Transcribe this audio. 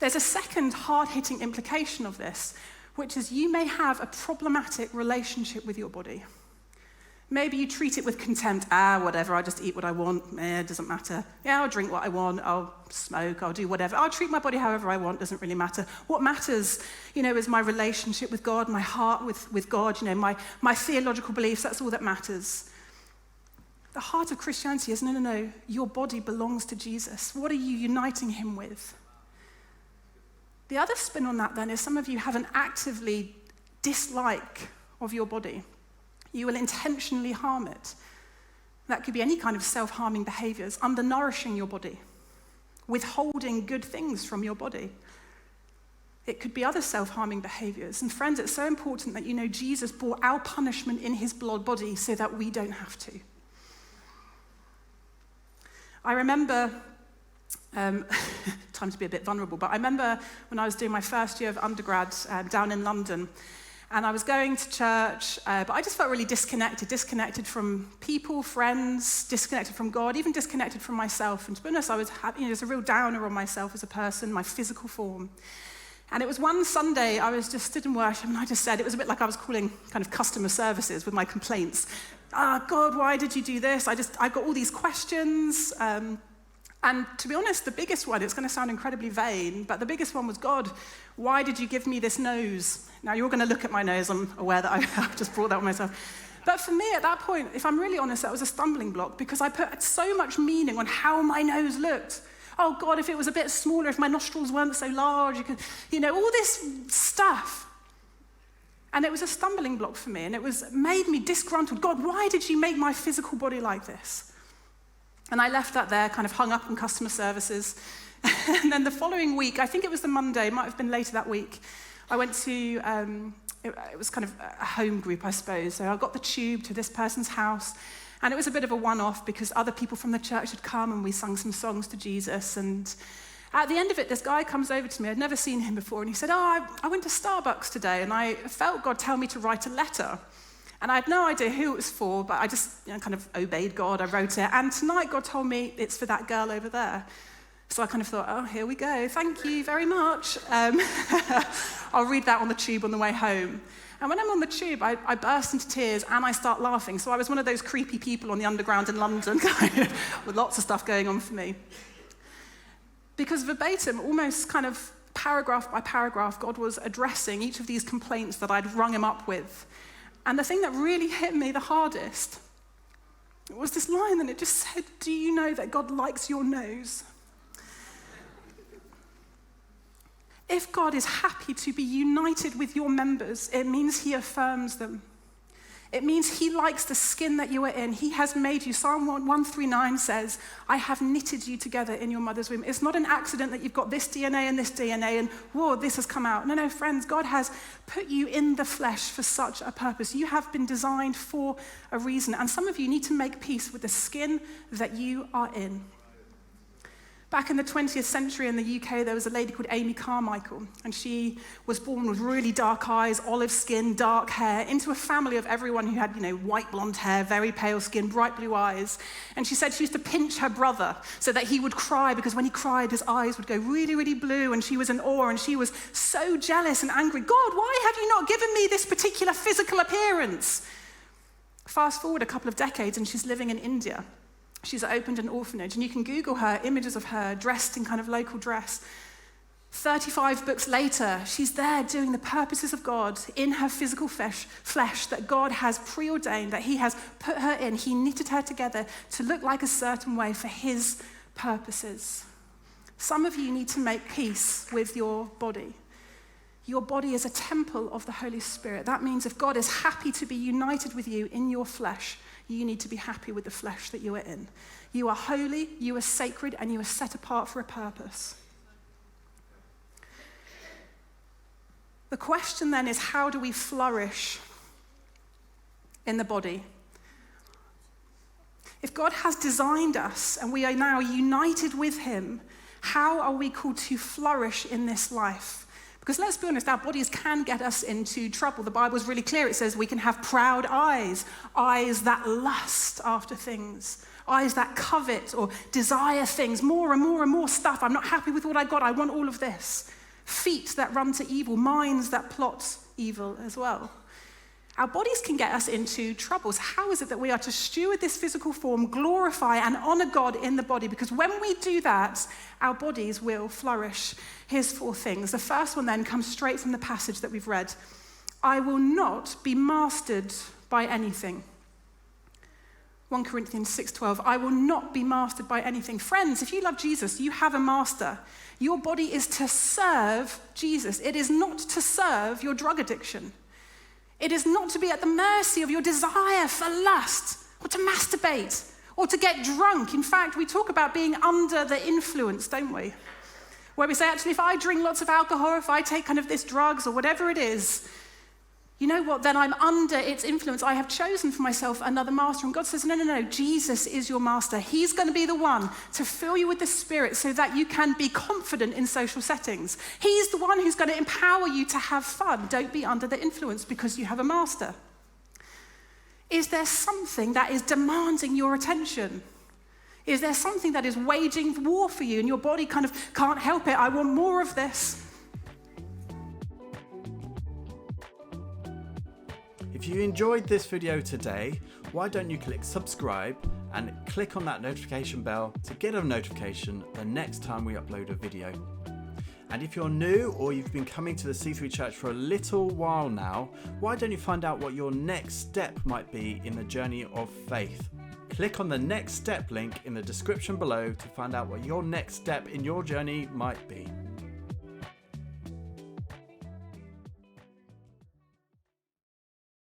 There's a second hard-hitting implication of this, which is you may have a problematic relationship with your body. Maybe you treat it with contempt. Whatever, I'll just eat what I want. It doesn't matter. Yeah, I'll drink what I want. I'll smoke. I'll do whatever. I'll treat my body however I want. Doesn't really matter. What matters, is my relationship with God, my heart with God, my theological beliefs. That's all that matters. The heart of Christianity is, no. Your body belongs to Jesus. What are you uniting him with? The other spin on that, then, is some of you have an actively dislike of your body. You will intentionally harm it. That could be any kind of self-harming behaviors, undernourishing your body, withholding good things from your body. It could be other self-harming behaviors. And friends, it's so important that you know Jesus bore our punishment in his body so that we don't have to. I remember, time to be a bit vulnerable, but I remember when I was doing my first year of undergrad down in London, and I was going to church, but I just felt really disconnected from people, friends, disconnected from God, even disconnected from myself. And to be honest, I was there's a real downer on myself as a person, my physical form. And it was one Sunday, I was just stood in worship, and I just said, it was a bit like I was calling kind of customer services with my complaints. God, why did you do this? I got all these questions. And to be honest, the biggest one, it's going to sound incredibly vain, but the biggest one was, God, why did you give me this nose? Now, you're going to look at my nose. I'm aware that I've just brought that on myself. But for me, at that point, if I'm really honest, that was a stumbling block because I put so much meaning on how my nose looked. Oh, God, if it was a bit smaller, if my nostrils weren't so large, all this stuff. And it was a stumbling block for me, and it made me disgruntled. God, why did you make my physical body like this? And I left that there, kind of hung up on customer services. And then the following week, I think it was the Monday, it might have been later that week, I went to, it was kind of a home group, I suppose. So I got the tube to this person's house, and it was a bit of a one-off because other people from the church had come and we sung some songs to Jesus. And at the end of it, this guy comes over to me. I'd never seen him before, and he said, I went to Starbucks today, and I felt God tell me to write a letter. And I had no idea who it was for, but I just kind of obeyed God. I wrote it. And tonight, God told me it's for that girl over there. So I kind of thought, oh, here we go. Thank you very much. I'll read that on the tube on the way home. And when I'm on the tube, I burst into tears and I start laughing. So I was one of those creepy people on the underground in London, with lots of stuff going on for me. Because verbatim, almost kind of paragraph by paragraph, God was addressing each of these complaints that I'd rung him up with. And the thing that really hit me the hardest was this line, and it just said, do you know that God likes your nose? If God is happy to be united with your members, it means he affirms them. It means he likes the skin that you are in. He has made you. Psalm 139 says, I have knitted you together in your mother's womb. It's not an accident that you've got this DNA and whoa, this has come out. No, friends, God has put you in the flesh for such a purpose. You have been designed for a reason. And some of you need to make peace with the skin that you are in. Back in the 20th century in the UK, there was a lady called Amy Carmichael, and she was born with really dark eyes, olive skin, dark hair, into a family of everyone who had, white blonde hair, very pale skin, bright blue eyes. And she said she used to pinch her brother so that he would cry, because when he cried, his eyes would go really, really blue, and she was in awe, and she was so jealous and angry. God, why have you not given me this particular physical appearance? Fast forward a couple of decades, and she's living in India. She's opened an orphanage, and you can Google her, images of her dressed in kind of local dress. 35 books later, she's there doing the purposes of God in her physical flesh that God has preordained, that he has put her in. He knitted her together to look like a certain way for his purposes. Some of you need to make peace with your body. Your body is a temple of the Holy Spirit. That means if God is happy to be united with you in your flesh, you need to be happy with the flesh that you are in. You are holy, you are sacred, and you are set apart for a purpose. The question then is, how do we flourish in the body? If God has designed us and we are now united with him, how are we called to flourish in this life? Because let's be honest, our bodies can get us into trouble. The Bible is really clear. It says we can have proud eyes that lust after things. Eyes that covet or desire things, more and more and more stuff. I'm not happy with what I got. I want all of this. Feet that run to evil, minds that plot evil as well. Our bodies can get us into troubles. How is it that we are to steward this physical form, glorify and honor God in the body? Because when we do that, our bodies will flourish. Here's 4 things. The first one then comes straight from the passage that we've read. I will not be mastered by anything. 1 Corinthians 6:12, I will not be mastered by anything. Friends, if you love Jesus, you have a master. Your body is to serve Jesus. It is not to serve your drug addiction. It is not to be at the mercy of your desire for lust or to masturbate or to get drunk. In fact, we talk about being under the influence, don't we? Where we say, actually, if I drink lots of alcohol, if I take kind of this drugs or whatever it is, you know what, then I'm under its influence. I have chosen for myself another master. And God says, no, Jesus is your master. He's going to be the one to fill you with the Spirit so that you can be confident in social settings. He's the one who's going to empower you to have fun. Don't be under the influence because you have a master. Is there something that is demanding your attention? Is there something that is waging war for you and your body kind of can't help it? I want more of this. If you enjoyed this video today, why don't you click subscribe and click on that notification bell to get a notification the next time we upload a video. And if you're new or you've been coming to the C3 Church for a little while now, why don't you find out what your next step might be in the journey of faith? Click on the next step link in the description below to find out what your next step in your journey might be.